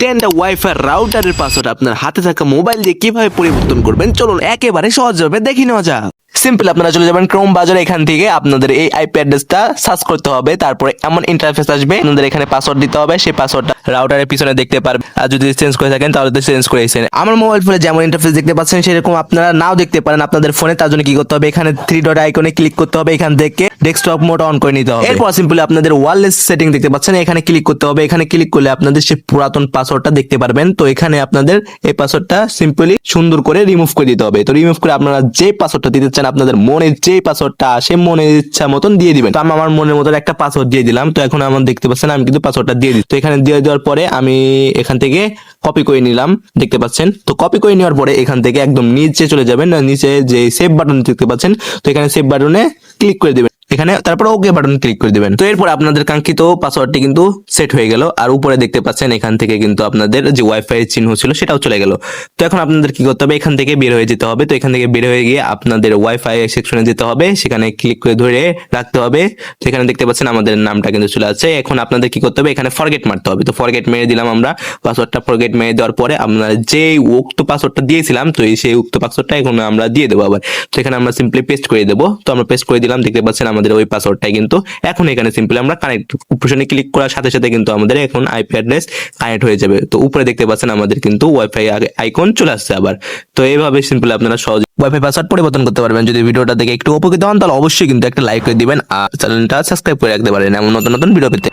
10টা wifi রাউটারের password আপনার হাতে থাকা মোবাইল দিয়ে কিভাবে পরিবর্তন করবেন চলুন একেবারে সহজভাবে দেখে নেওয়া যাক। সিম্পল আপনারা চলে যাবেন ক্রোম বাজারে, এখান থেকে আপনাদের এই আইপি অ্যাড্রেসটা সার্চ করতে হবে, তারপরে এমন ইন্টারফেস আসবে, আপনাদের এখানে পাসওয়ার্ড দিতে হবে, সেই পাসওয়ার্ডটা রাউটারের পিছনে দেখতে পারবেন। আর যদি চেঞ্জ করে থাকেন তাহলে তো চেঞ্জ করেছেন। আমার মোবাইল ফোনে যেমন ইন্টারফেস দেখতে পাচ্ছেন সেরকম আপনারা নাও দেখতে পারেন আপনাদের ফোনে। তার জন্য কি করতে হবে, এখানে 3 ডট আইকনে ক্লিক করতে হবে, এখান থেকে ডেস্কটপ মোড অন করে নিতে হবে। এরপর সিম্পলি আপনাদের ওয়্যারলেস সেটিং দেখতে পাচ্ছেন, এখানে ক্লিক করতে হবে। এখানে ক্লিক করলে আপনাদের সেই পুরাতন পাসওয়ার্ডটা দেখতে পারবেন। তো এখানে আপনাদের এই পাসওয়ার্ডটা সিম্পলি সুন্দর করে রিমুভ করে দিতে হবে। তো রিমুভ করে আপনারা যে পাসওয়ার্ডটা দিতে চান আপনাদের মনে যে পাসওয়ার্ডটা আসে মনের ইচ্ছা মতন দিয়ে দিবেন। তো আমি আমার মনের মতন একটা পাসওয়ার্ড দিয়ে দিলাম। তো এখন আমার দেখতে পাচ্ছেন আমি কিন্তু পাসওয়ার্ডটা দিয়ে দিই। তো এখানে দিয়ে দেওয়ার পরে আমি এখান থেকে কপি করে নিলাম, দেখতে পাচ্ছেন। তো কপি করে নেওয়ার পরে এখান থেকে একদম নিচে চলে যাবেন, নিচে যে সেভ বাটন দেখতে পাচ্ছেন, তো এখানে সেভ বাটনে ক্লিক করে দিবেন এখানে, তারপর ওকে বাটন ক্লিক করে দিবেন। তো এরপর আপনাদের কাঙ্ক্ষিত পাসওয়ার্ডটি কিন্তু সেট হয়ে গেল। আর উপরে দেখতে পাচ্ছেন এখান থেকে কিন্তু আপনাদের যে ওয়াইফাই চিহ্ন ছিল সেটাও চলে গেল। তো এখন আপনাদের কি করতে হবে, এখান থেকে বের হয়ে যেতে হবে। তো এখান থেকে বের হয়ে গিয়ে আপনাদের ওয়াইফাই সেকশনে যেতে হবে, সেখানে ক্লিক করে ধরে রাখতে হবে। সেখানে দেখতে পাচ্ছেন আমাদের নামটা কিন্তু চলে আসছে। এখন আপনাদের কি করতে হবে, এখানে ফরগেট মারতে হবে। তো ফরগেট মেরে দিলাম আমরা পাসওয়ার্ডটা। ফরগেট মেরে দেওয়ার পরে আমরা যে উক্ত পাসওয়ার্ডটা দিয়েছিলাম তো সেই উক্ত পাসওয়ার্ডটা এখন আমরা দিয়ে দেবো আবার। তো এখানে আমরা সিম্পলি পেস্ট করে দেবো। তো আমরা পেস্ট করে দিলাম, দেখতে পাচ্ছেন আমাদের ওই পাসওয়ার্ডটাই কিন্তু এখন এখানে সিম্পলি আমরা কানেক্ট অপশনে ক্লিক করার সাথে সাথে কিন্তু আমাদের এখন আইপি অ্যাড্রেস কানেক্ট হয়ে যাবে। তো উপরে দেখতে পাচ্ছেন আমাদের কিন্তু ওয়াইফাই আইকন চলে আসছে আবার। তো এইভাবে সিম্পলি আপনারা সহজে ওয়াইফাই পাসওয়ার্ড পরিবর্তন করতে পারবেন। যদি ভিডিওটা দেখে একটু উপকৃত হন তাহলে অবশ্যই কিন্তু একটা লাইক করে দিবেন আর চ্যানেলটা সাবস্ক্রাইব করে রাখতে পারেন এমন নতুন নতুন ভিডিও পেতে।